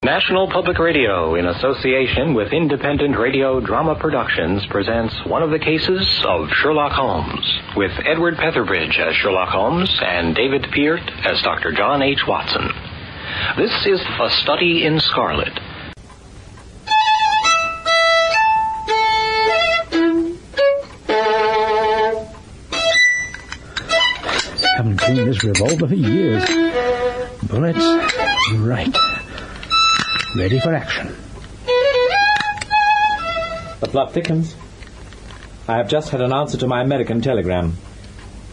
National Public Radio, in association with Independent Radio Drama Productions, presents one of the cases of Sherlock Holmes, with Edward Petherbridge as Sherlock Holmes and David Peart as Dr. John H. Watson. This is A Study in Scarlet. Haven't cleaned this revolver for years. Bullets, right. Ready for action. The plot thickens. I have just had an answer to my American telegram.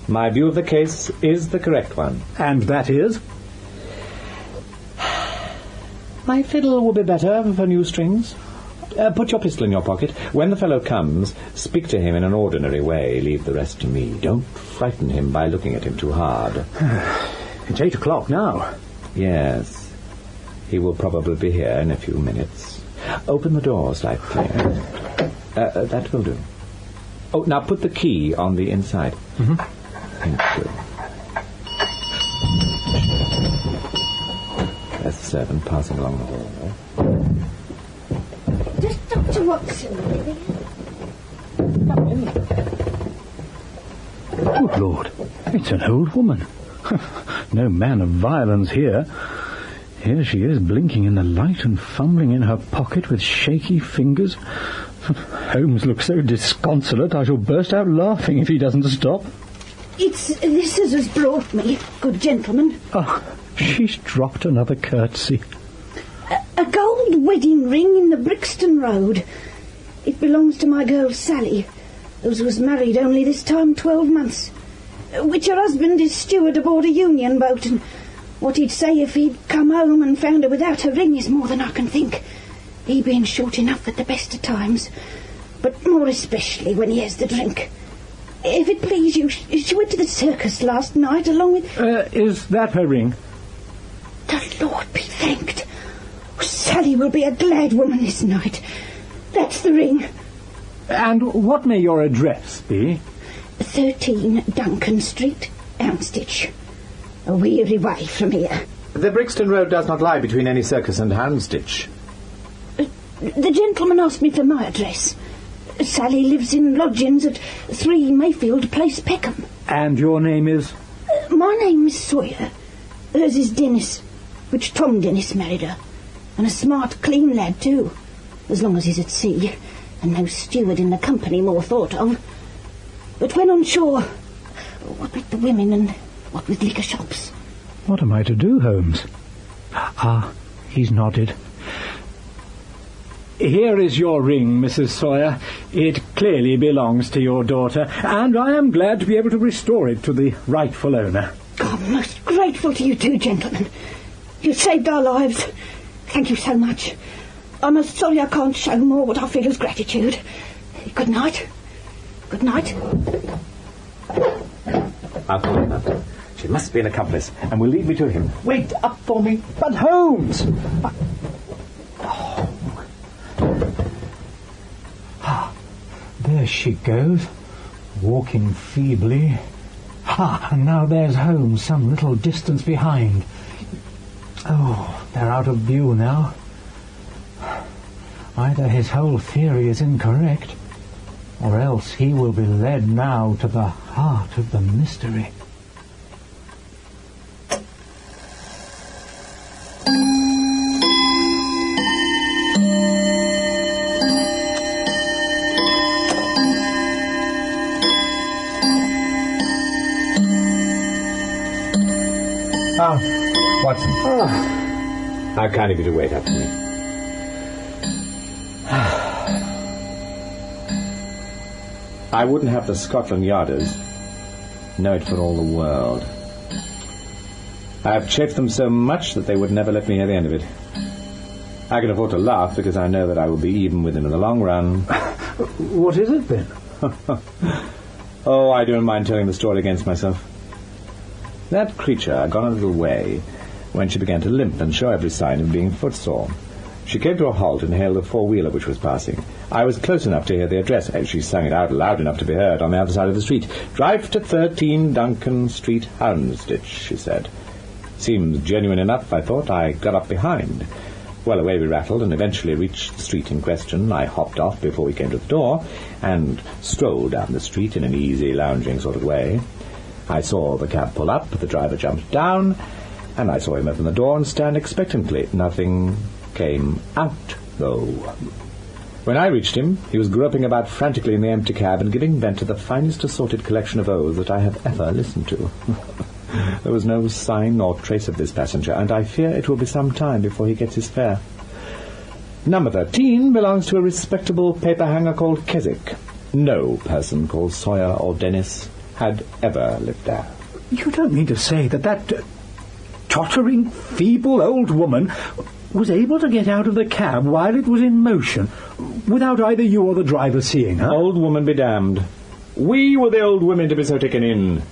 My view of the case is the correct one. And that is? My fiddle will be better for new strings. Put your pistol in your pocket. When the fellow comes, speak to him in an ordinary way. Leave the rest to me. Don't frighten him by looking at him too hard. It's 8 o'clock now. Yes. He will probably be here in a few minutes. Open the door slightly. That will do. Oh, now put the key on the inside. Mm-hmm. Thank you. There's the servant passing along the hall. Does Dr. Watson live here? Good Lord, it's an old woman. No man of violence here. Here she is, blinking in the light and fumbling in her pocket with shaky fingers. Holmes looks so disconsolate I shall burst out laughing if he doesn't stop. It's this as has brought me, good gentleman. Oh, she's dropped another curtsy. A gold wedding ring in the Brixton Road. It belongs to my girl Sally, who was married only this time 12 months, which her husband is steward aboard a Union boat, and what he'd say if he'd come home and found her without her ring is more than I can think. He being short enough at the best of times, but more especially when he has the drink. If it please you, she went to the circus last night along with... Is that her ring? The Lord be thanked. Sally will be a glad woman this night. That's the ring. And what may your address be? 13 Duncan Street, Houndsditch. A weary way from here. The Brixton Road does not lie between any circus and Houndsditch. The gentleman asked me for my address. Sally lives in lodgings at 3 Mayfield Place, Peckham. And your name is? My name is Sawyer. Hers is Dennis, which Tom Dennis married her. And a smart, clean lad, too. As long as he's at sea, and no steward in the company more thought of. But when on shore, what with the women and what with liquor shops? What am I to do, Holmes? Ah, he's nodded. Here is your ring, Mrs. Sawyer. It clearly belongs to your daughter, and I am glad to be able to restore it to the rightful owner. I'm most grateful to you two gentlemen. You saved our lives. Thank you so much. I'm most sorry I can't show more what I feel as gratitude. Good night. Good night. I'll call him up. She must be an accomplice, and will lead me to him. Wait up for me. But Holmes! There she goes, walking feebly. And now there's Holmes, some little distance behind. Oh, they're out of view now. Either his whole theory is incorrect, or else he will be led now to the heart of the mystery. Watson. How kind of you to wait up for me. I wouldn't have the Scotland Yarders know it for all the world. I've chafed them so much that they would never let me hear the end of it. I can afford to laugh because I know that I will be even with them in the long run. What is it, then? Oh, I don't mind telling the story against myself. That creature had gone a little way when she began to limp and show every sign of being footsore. She came to a halt and hailed a four-wheeler which was passing. I was close enough to hear the address, and she sang it out loud enough to be heard on the other side of the street. "Drive to 13 Duncan Street, Houndsditch," she said. Seems genuine enough, I thought. I got up behind. Well, away we rattled and eventually reached the street in question. I hopped off before we came to the door and strolled down the street in an easy, lounging sort of way. I saw the cab pull up, the driver jumped down, and I saw him open the door and stand expectantly. Nothing came out, though. When I reached him, he was groping about frantically in the empty cab and giving vent to the finest assorted collection of oaths that I have ever listened to. There was no sign nor trace of this passenger, and I fear it will be some time before he gets his fare. Number 13 belongs to a respectable paper-hanger called Keswick. No person called Sawyer or Dennis had ever lived there. You don't mean to say that tottering, feeble old woman was able to get out of the cab while it was in motion, without either you or the driver seeing her? Old woman be damned. We were the old women to be so taken in.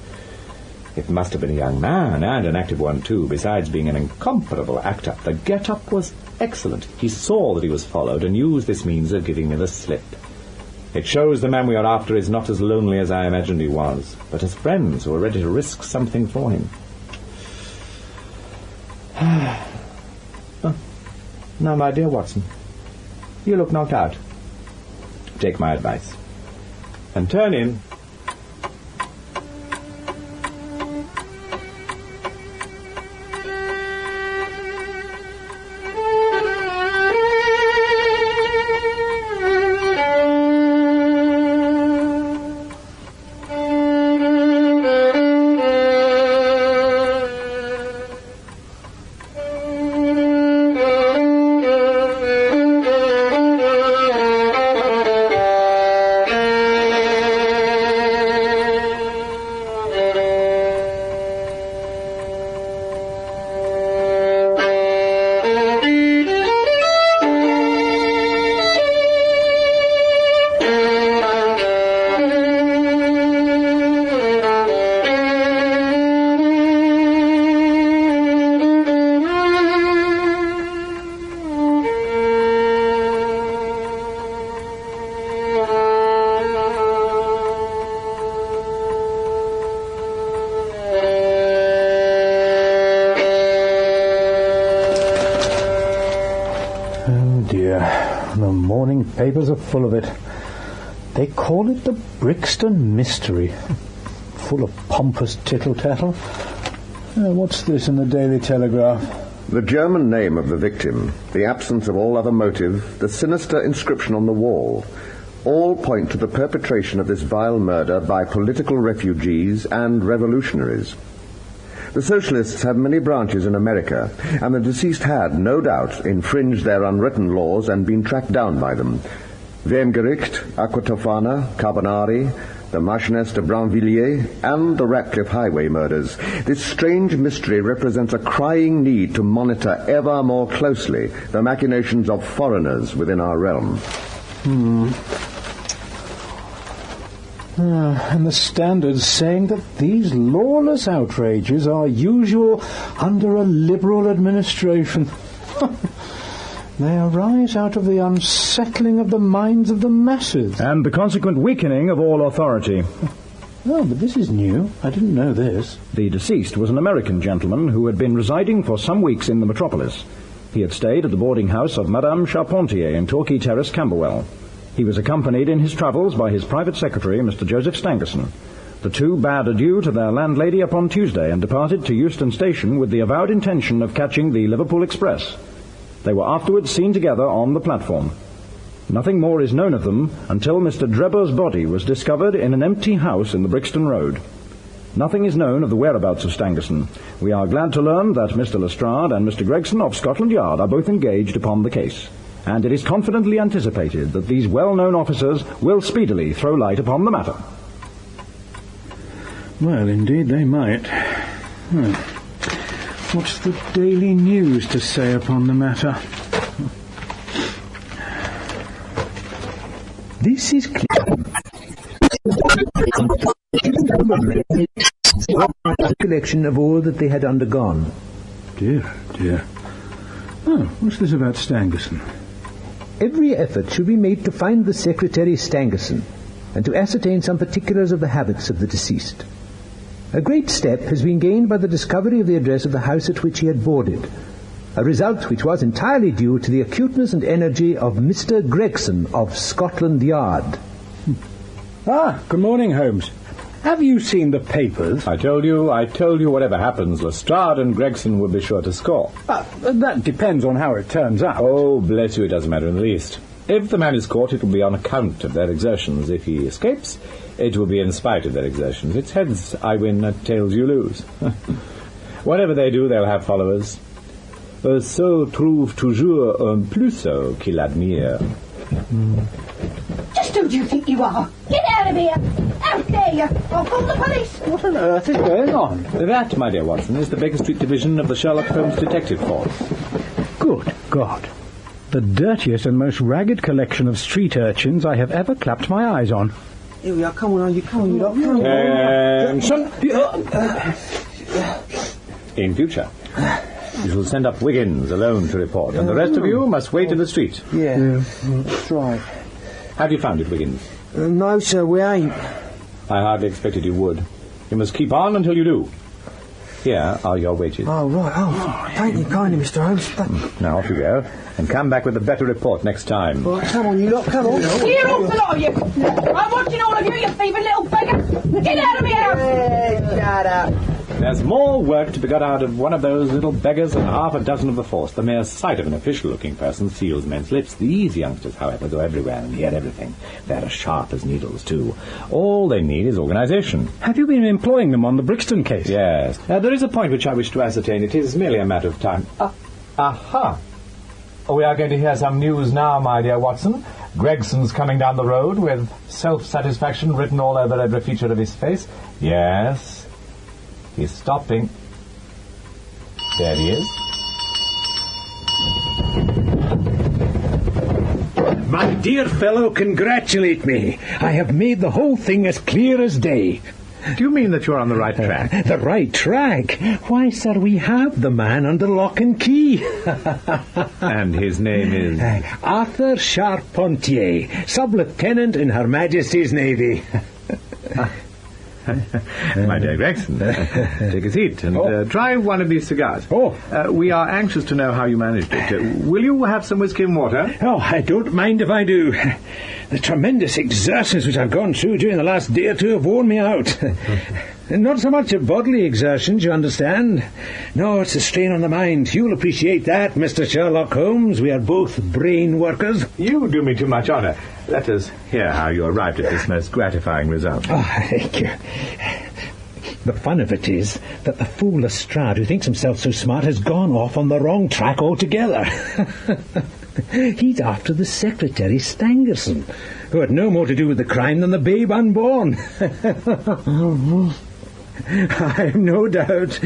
It must have been a young man, and an active one, too, besides being an incomparable actor. The get-up was excellent. He saw that he was followed and used this means of giving me the slip. It shows the man we are after is not as lonely as I imagined he was, but has friends who are ready to risk something for him. Now, my dear Watson, you look knocked out. Take my advice and turn in. The morning papers are full of it. They call it the Brixton Mystery. Full of pompous tittle-tattle. What's this in the Daily Telegraph? The German name of the victim, the absence of all other motive, the sinister inscription on the wall, all point to the perpetration of this vile murder by political refugees and revolutionaries. The socialists have many branches in America, and the deceased had, no doubt, infringed their unwritten laws and been tracked down by them. Wemgericht, Aquatofana, Carbonari, the Marchioness de Brinvilliers, and the Ratcliffe Highway murders. This strange mystery represents a crying need to monitor ever more closely the machinations of foreigners within our realm. And the Standard's saying that these lawless outrages are usual under a liberal administration. They arise out of the unsettling of the minds of the masses. And the consequent weakening of all authority. Oh, but this is new. I didn't know this. The deceased was an American gentleman who had been residing for some weeks in the metropolis. He had stayed at the boarding house of Madame Charpentier in Torquay Terrace, Camberwell. He was accompanied in his travels by his private secretary, Mr. Joseph Stangerson. The two bade adieu to their landlady upon Tuesday and departed to Euston Station with the avowed intention of catching the Liverpool Express. They were afterwards seen together on the platform. Nothing more is known of them until Mr. Drebber's body was discovered in an empty house in the Brixton Road. Nothing is known of the whereabouts of Stangerson. We are glad to learn that Mr. Lestrade and Mr. Gregson of Scotland Yard are both engaged upon the case, and it is confidently anticipated that these well-known officers will speedily throw light upon the matter. Well, indeed they might. What's the Daily News to say upon the matter? This is recollection of all that they had undergone. Dear. Oh, what's this about Stangerson? Every effort should be made to find the Secretary Stangerson and to ascertain some particulars of the habits of the deceased. A great step has been gained by the discovery of the address of the house at which he had boarded. a result which was entirely due to the acuteness and energy of Mr. Gregson of Scotland Yard. Ah, good morning, Holmes. Have you seen the papers? I told you, whatever happens, Lestrade and Gregson will be sure to score. That depends on how it turns out. Oh, bless you, it doesn't matter in the least. If the man is caught, it will be on account of their exertions. If he escapes, it will be in spite of their exertions. It's heads I win, tails you lose. Whatever they do, they'll have followers. Un sot trouve toujours un plus sot qu'il admire. Just who do you think you are? Get out of here! Out there, you! I'll call the police! What on earth is going on? That, my dear Watson, is the Baker Street division of the Sherlock Holmes Detective Force. Good God. The dirtiest and most ragged collection of street urchins I have ever clapped my eyes on. Here we are, come on, you lot, come Attention! In future, you shall send up Wiggins alone to report, and the rest of you must wait in the street. Yeah, that's right. Have you found it, Wiggins? No, sir, we ain't. I hardly expected you would. You must keep on until you do. Here are your wages. Oh, right. Oh, thank you kindly, Mr. Holmes. Now off you go, and come back with a better report next time. Right, come on, you lot, come on. Clear off the lot of you! I'm watching all of you, you thieving little beggar! Get out of my house! Shut up. There's more work to be got out of one of those little beggars than half a dozen of the force. The mere sight of an official-looking person seals men's lips. These youngsters, however, go everywhere and hear everything. They're as sharp as needles, too. All they need is organisation. Have you been employing them on the Brixton case? Yes. There is a point which I wish to ascertain. It is merely a matter of time. Aha! We are going to hear some news now, my dear Watson. Gregson's coming down the road with self-satisfaction written all over every feature of his face. Yes. He's stopping. There he is. My dear fellow, congratulate me. I have made the whole thing as clear as day. Do you mean that you're on the right track? The right track? Why, sir, we have the man under lock and key. And his name is? Arthur Charpentier, sub-lieutenant in Her Majesty's Navy. My dear Gregson, take a seat and try one of these cigars. We are anxious to know how you managed it. Will you have some whiskey and water? Oh, I don't mind if I do. The tremendous exertions which I've gone through during the last day or two have worn me out. Not so much of bodily exertions, you understand. No, it's a strain on the mind. You'll appreciate that, Mr. Sherlock Holmes. We are both brain workers. You do me too much honour. Let us hear how you arrived at this most gratifying result. Oh, thank you. The fun of it is that the fool Lestrade, who thinks himself so smart, has gone off on the wrong track altogether. He's after the Secretary Stangerson, who had no more to do with the crime than the babe unborn. I have no doubt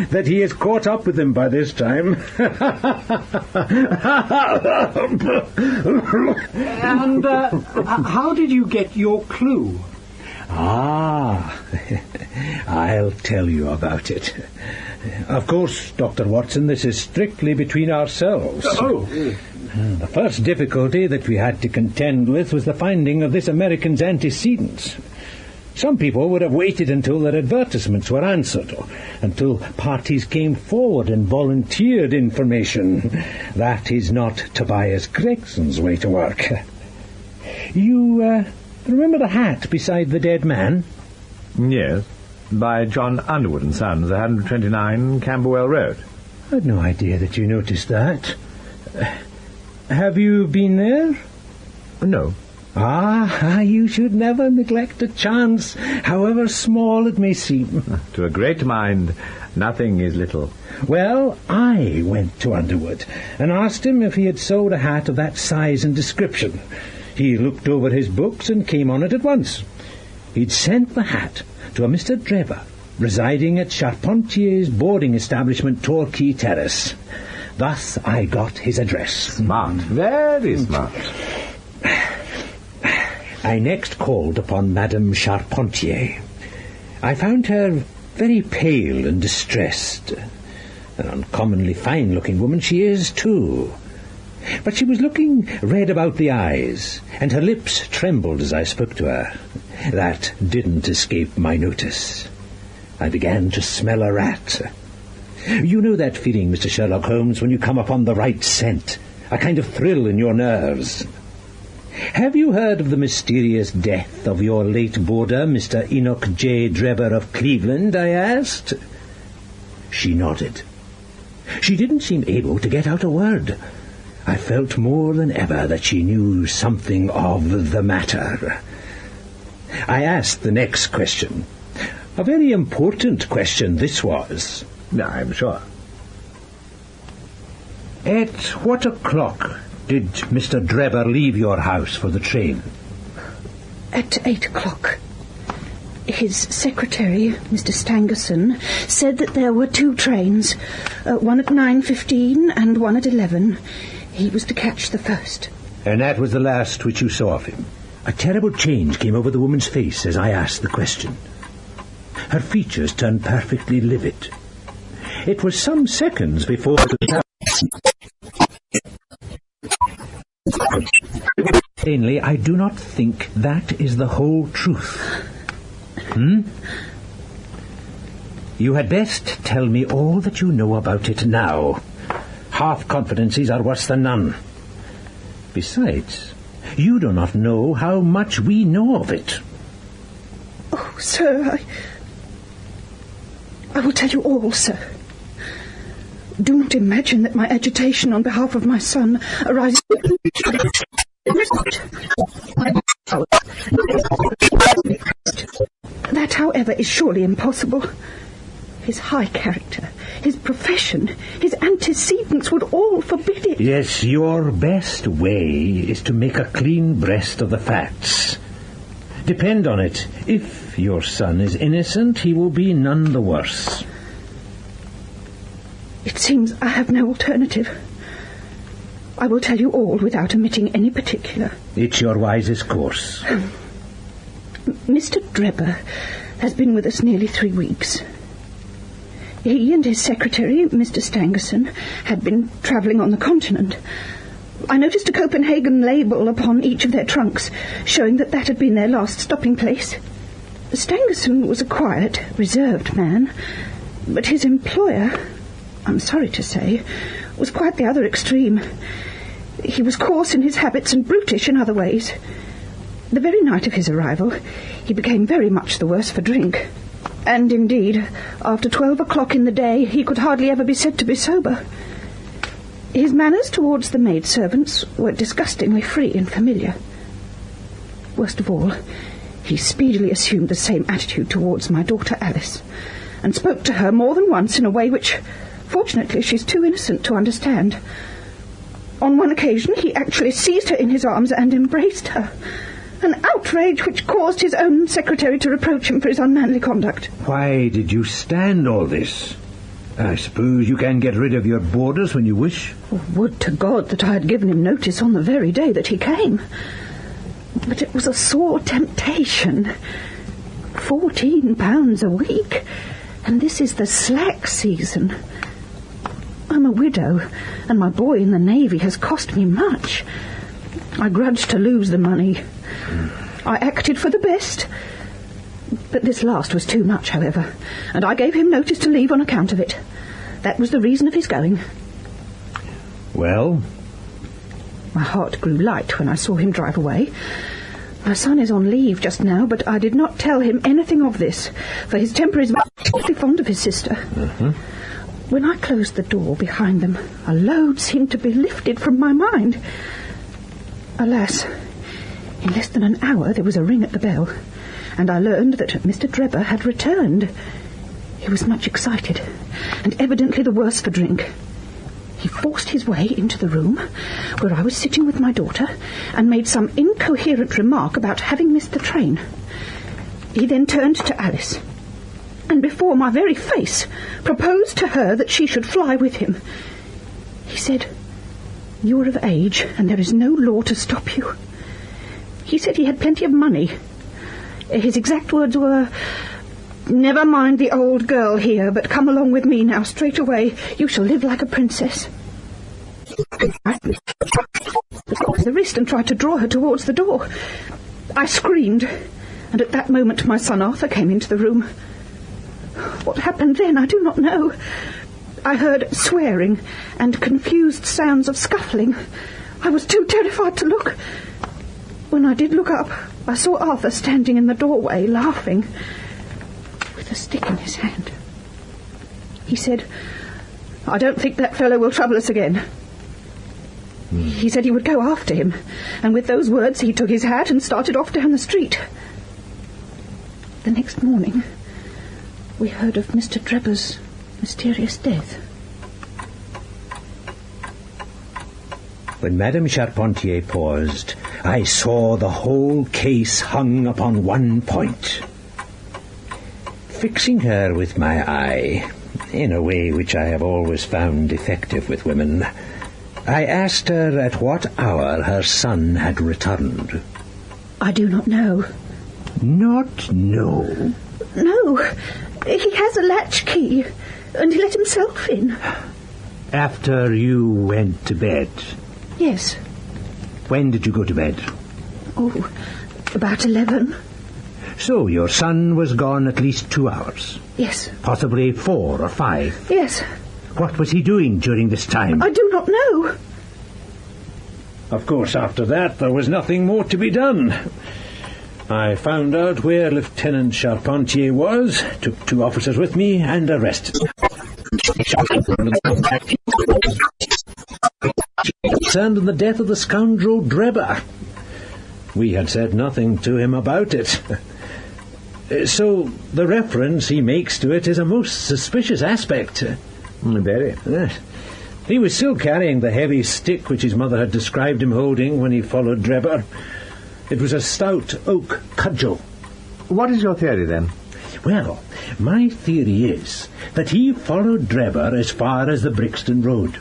that he has caught up with him by this time. And how did you get your clue? I'll tell you about it. Of course, Dr. Watson, this is strictly between ourselves. The first difficulty that we had to contend with was the finding of this American's antecedents. Some people would have waited until their advertisements were answered, or until parties came forward and volunteered information. That is not Tobias Gregson's way to work. You remember the hat beside the dead man? Yes, by John Underwood and Sons, 129 Camberwell Road. I had no idea that you noticed that. Have you been there? No. You should never neglect a chance, however small it may seem. To a great mind, nothing is little. Well, I went to Underwood and asked him if he had sold a hat of that size and description. He looked over his books and came on it at once. He'd sent the hat to a Mr. Drebber, residing at Charpentier's boarding establishment, Torquay Terrace. Thus I got his address. Smart, very smart. I next called upon Madame Charpentier. I found her very pale and distressed. An uncommonly fine-looking woman she is, too. But she was looking red about the eyes, and her lips trembled as I spoke to her. That didn't escape my notice. I began to smell a rat. You know that feeling, Mr. Sherlock Holmes, when you come upon the right scent, a kind of thrill in your nerves. Have you heard of the mysterious death of your late boarder, Mr. Enoch J. Drebber of Cleveland, I asked? She nodded. She didn't seem able to get out a word. I felt more than ever that she knew something of the matter. I asked the next question. A very important question this was. I'm sure. At what o'clock did Mr. Drebber leave your house for the train? At 8 o'clock. His secretary, Mr. Stangerson, said that there were 2 trains, one at 9:15 and one at 11. He was to catch the first. And that was the last which you saw of him? A terrible change came over the woman's face as I asked the question. Her features turned perfectly livid. It was some seconds before... Plainly, I do not think that is the whole truth. You had best tell me all that you know about it now. Half-confidences are worse than none. Besides, you do not know how much we know of it. Oh, sir, I will tell you all, sir. Do not imagine that my agitation on behalf of my son arises... That, however, is surely impossible. His high character, his profession, his antecedents would all forbid it. Yes, your best way is to make a clean breast of the facts. Depend on it, if your son is innocent, he will be none the worse. It seems I have no alternative. I will tell you all without omitting any particular. It's your wisest course. Mr. Drebber has been with us nearly 3 weeks. He and his secretary, Mr. Stangerson, had been travelling on the continent. I noticed a Copenhagen label upon each of their trunks, showing that that had been their last stopping place. Stangerson was a quiet, reserved man, but his employer, I'm sorry to say, was quite the other extreme. He was coarse in his habits and brutish in other ways. The very night of his arrival, he became very much the worse for drink. And indeed, after 12 o'clock in the day, he could hardly ever be said to be sober. His manners towards the maidservants were disgustingly free and familiar. Worst of all, he speedily assumed the same attitude towards my daughter Alice, and spoke to her more than once in a way which, fortunately, she's too innocent to understand. On one occasion, he actually seized her in his arms and embraced her, an outrage which caused his own secretary to reproach him for his unmanly conduct. Why did you stand all this? I suppose you can get rid of your boarders when you wish. Would to God that I had given him notice on the very day that he came. But it was a sore temptation. £14 a week, and this is the slack season. I'm a widow, and my boy in the Navy has cost me much. I grudged to lose the money. I acted for the best. But this last was too much, however, and I gave him notice to leave on account of it. That was the reason of his going. Well? My heart grew light when I saw him drive away. My son is on leave just now, but I did not tell him anything of this, for his temper is very fond of his sister. When I closed the door behind them, a load seemed to be lifted from my mind. Alas, in less than an hour there was a ring at the bell, and I learned that Mr. Drebber had returned. He was much excited, and evidently the worse for drink. He forced his way into the room where I was sitting with my daughter and made some incoherent remark about having missed the train. He then turned to Alice, and before my very face proposed to her that she should fly with him. He said, "You are of age, and there is no law to stop you." He said he had plenty of money. His exact words were, "Never mind the old girl here, but come along with me now straight away. You shall live like a princess." I grabbed the wrist and tried to draw her towards the door. I screamed, and at that moment my son Arthur came into the room. What happened then I do not know. I heard swearing and confused sounds of scuffling. I was too terrified to look. When I did look up, I saw Arthur standing in the doorway, laughing, with a stick in his hand. He said, "I don't think that fellow will trouble us again." He said he would go after him, and with those words he took his hat and started off down the street. The next morning, we heard of Mr. Drebber's mysterious death. When Madame Charpentier paused, I saw the whole case hung upon one point. Fixing her with my eye, in a way which I have always found effective with women, I asked her at what hour her son had returned. I do not know. Not know? No. He has a latchkey, and he let himself in. After you went to bed? Yes. When did you go to bed? Oh, about 11. So your son was gone at least 2 hours? Yes. Possibly 4 or 5? Yes. What was he doing during this time? I do not know. Of course, after that, there was nothing more to be done. I found out where Lieutenant Charpentier was, took 2 officers with me, and arrested him. Concerned in the death of the scoundrel Drebber. We had said nothing to him about it. So the reference he makes to it is a most suspicious aspect. Very. He was still carrying the heavy stick which his mother had described him holding when he followed Drebber. It was a stout oak cudgel. What is your theory, then? Well, my theory is that he followed Drebber as far as the Brixton Road.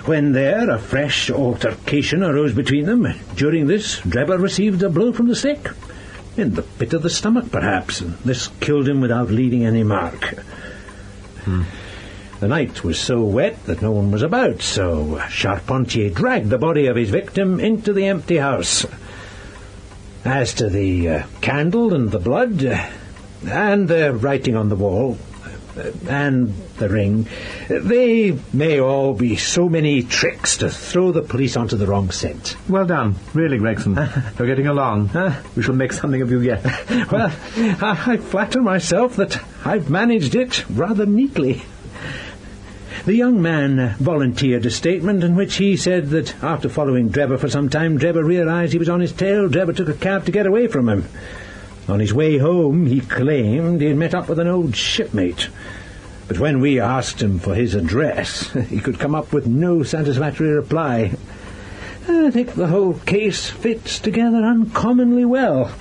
When there, a fresh altercation arose between them. During this, Drebber received a blow from the stick. In the pit of the stomach, perhaps, and this killed him without leaving any mark. The night was so wet that no one was about, so Charpentier dragged the body of his victim into the empty house. As to the candle and the blood, and the writing on the wall, and the ring, they may all be so many tricks to throw the police onto the wrong scent. Well done. Really, Gregson. You're getting along. We shall make something of you yet. Well, I flatter myself that I've managed it rather neatly. The young man volunteered a statement in which he said that after following Drebber for some time, Drebber realised he was on his tail. Drebber took a cab to get away from him. On his way home, he claimed he had met up with an old shipmate. But when we asked him for his address, he could come up with no satisfactory reply. I think the whole case fits together uncommonly well.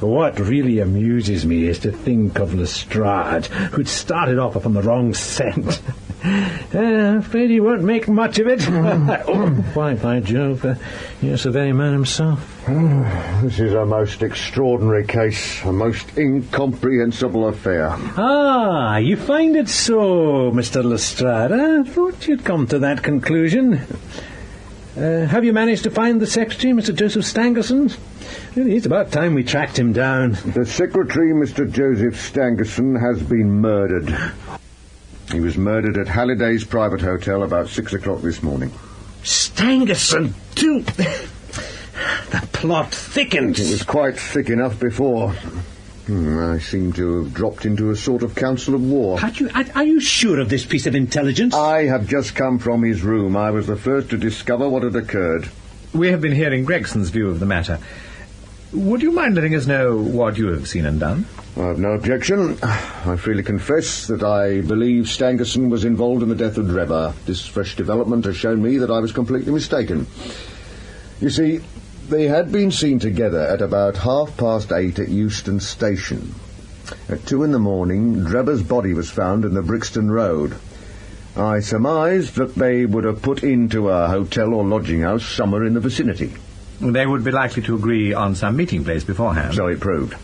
What really amuses me is to think of Lestrade, who'd started off upon the wrong scent. I'm afraid he won't make much of it. Why, by Jove, yes, the very man himself. This is a most extraordinary case, a most incomprehensible affair. Ah, you find it so, Mr. Lestrade. I thought you'd come to that conclusion. Have you managed to find the secretary, Mr. Joseph Stangerson? Really, it's about time we tracked him down. The secretary, Mr. Joseph Stangerson, has been murdered. He was murdered at Halliday's private hotel about 6 o'clock this morning. Stangerson, too? The plot thickens. It was quite thick enough before. I seem to have dropped into a sort of council of war. Are you sure of this piece of intelligence? I have just come from his room. I was the first to discover what had occurred. We have been hearing Gregson's view of the matter. Would you mind letting us know what you have seen and done? I have no objection. I freely confess that I believe Stangerson was involved in the death of Drebber. This fresh development has shown me that I was completely mistaken. You see, they had been seen together at about 8:30 at Euston Station. At 2 in the morning, Drebber's body was found in the Brixton Road. I surmised that they would have put into a hotel or lodging house somewhere in the vicinity. They would be likely to agree on some meeting place beforehand. So it proved.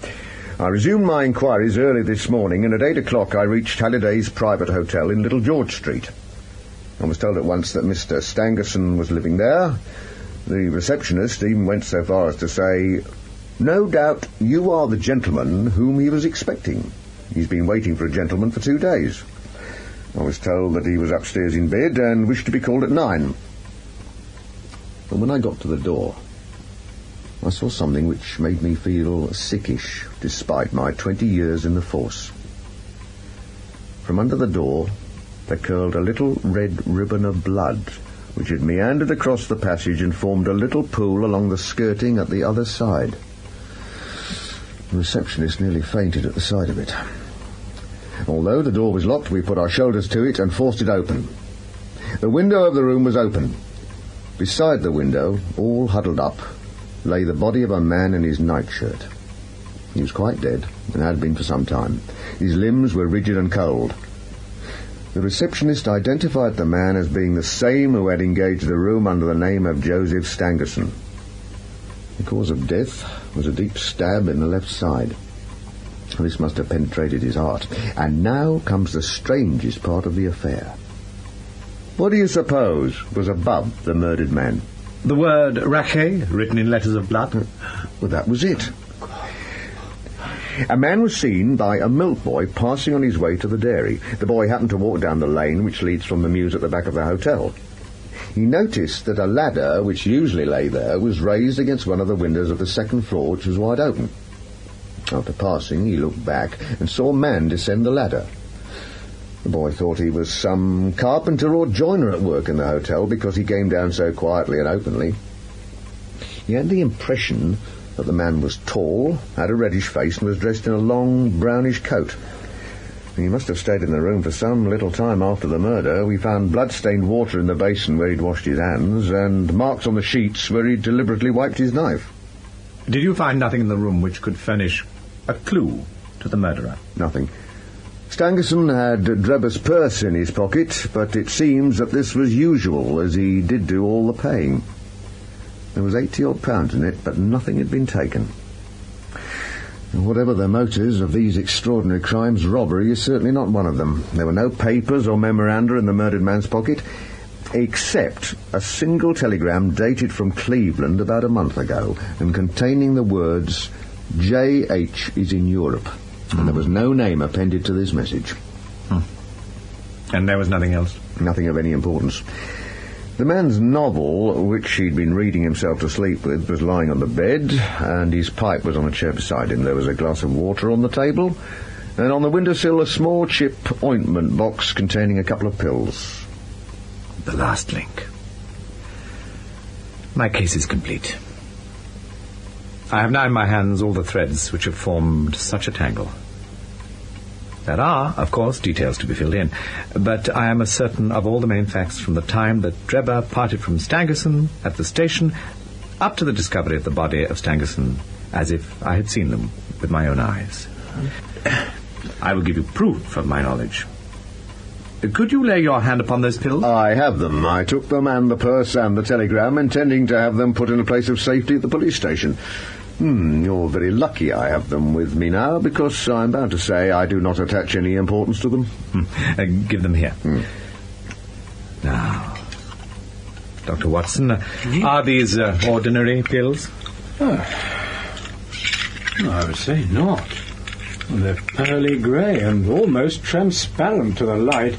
I resumed my inquiries early this morning, and at 8 o'clock I reached Halliday's private hotel in Little George Street. I was told at once that Mr. Stangerson was living there. The receptionist even went so far as to say, "No doubt you are the gentleman whom he was expecting. He's been waiting for a gentleman for 2 days." I was told that he was upstairs in bed and wished to be called at 9. But when I got to the door, I saw something which made me feel sickish, despite my 20 years in the force. From under the door, there curled a little red ribbon of blood, which had meandered across the passage and formed a little pool along the skirting at the other side. The receptionist nearly fainted at the sight of it. Although the door was locked, we put our shoulders to it and forced it open. The window of the room was open. Beside the window, all huddled up, lay the body of a man in his nightshirt. He was quite dead, and had been for some time. His limbs were rigid and cold. The receptionist identified the man as being the same who had engaged the room under the name of Joseph Stangerson. The cause of death was a deep stab in the left side. This must have penetrated his heart. And now comes the strangest part of the affair. What do you suppose was above the murdered man? The word Rache, written in letters of blood? Well, that was it. A man was seen by a milk boy passing on his way to the dairy. The boy happened to walk down the lane which leads from the mews at the back of the hotel. He noticed that a ladder, which usually lay there, was raised against one of the windows of the second floor, which was wide open. After passing, he looked back and saw a man descend the ladder. The boy thought he was some carpenter or joiner at work in the hotel because he came down so quietly and openly. He had the impression that the man was tall, had a reddish face, and was dressed in a long, brownish coat. He must have stayed in the room for some little time after the murder. We found blood-stained water in the basin where he'd washed his hands, and marks on the sheets where he'd deliberately wiped his knife. Did you find nothing in the room which could furnish a clue to the murderer? Nothing. Stangerson had Drebber's purse in his pocket, but it seems that this was usual, as he did do all the paying. There was £80 odd in it, but nothing had been taken. And whatever the motives of these extraordinary crimes, robbery is certainly not one of them. There were no papers or memoranda in the murdered man's pocket, except a single telegram dated from Cleveland about a month ago, and containing the words, J.H. is in Europe. And there was no name appended to this message. And there was nothing else? Nothing of any importance. The man's novel, which he'd been reading himself to sleep with, was lying on the bed, and his pipe was on a chair beside him. There was a glass of water on the table, and on the windowsill a small chip ointment box containing a couple of pills. The last link. My case is complete. I have now in my hands all the threads which have formed such a tangle. There are, of course, details to be filled in, but I am as certain of all the main facts from the time that Drebber parted from Stangerson at the station up to the discovery of the body of Stangerson as if I had seen them with my own eyes. I will give you proof of my knowledge. Could you lay your hand upon those pills? I have them. I took them and the purse and the telegram, intending to have them put in a place of safety at the police station. You're very lucky I have them with me now, because I'm bound to say I do not attach any importance to them. Give them here. Now, Dr. Watson, are these ordinary pills? I would say not. They're pearly grey and almost transparent to the light.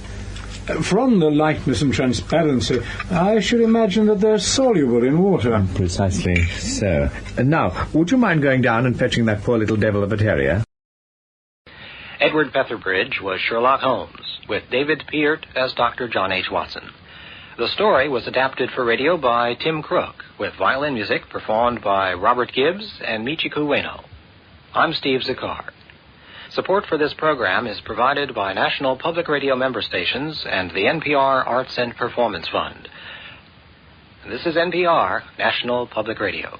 From the lightness and transparency, I should imagine that they're soluble in water. Precisely so. Now, would you mind going down and fetching that poor little devil of a terrier? Edward Petherbridge was Sherlock Holmes, with David Peart as Dr. John H. Watson. The story was adapted for radio by Tim Crook, with violin music performed by Robert Gibbs and Michiku Ueno. I'm Steve Zakar. Support for this program is provided by National Public Radio member stations and the NPR Arts and Performance Fund. This is NPR, National Public Radio.